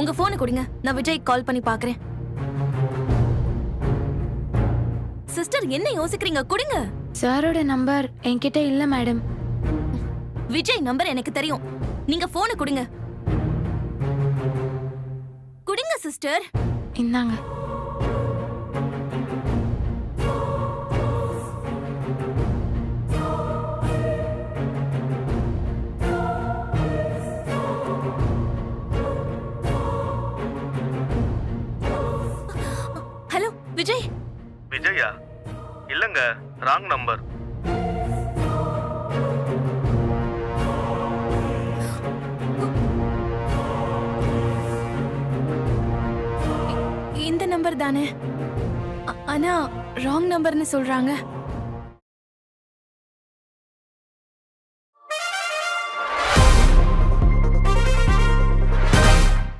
உங்க போனை கொடுங்க, நான் விஜய் கால் பண்ணி பாக்குறேன். சிஸ்டர் என்ன யோசிக்கிறீங்க? கொடுங்க. சாரோட நம்பர் என்கிட்ட இல்ல மேடம். விஜய் நம்பர் எனக்கு தெரியும். நீங்க போனை கொடுங்க. கொடுங்க சிஸ்டர். இந்தாங்க. ஹலோ விஜய். விஜயா? இல்லங்க, ராங் நம்பர். இந்த நம்பர் தானே? ஆனா ராங் நம்பர்னு சொல்றாங்க.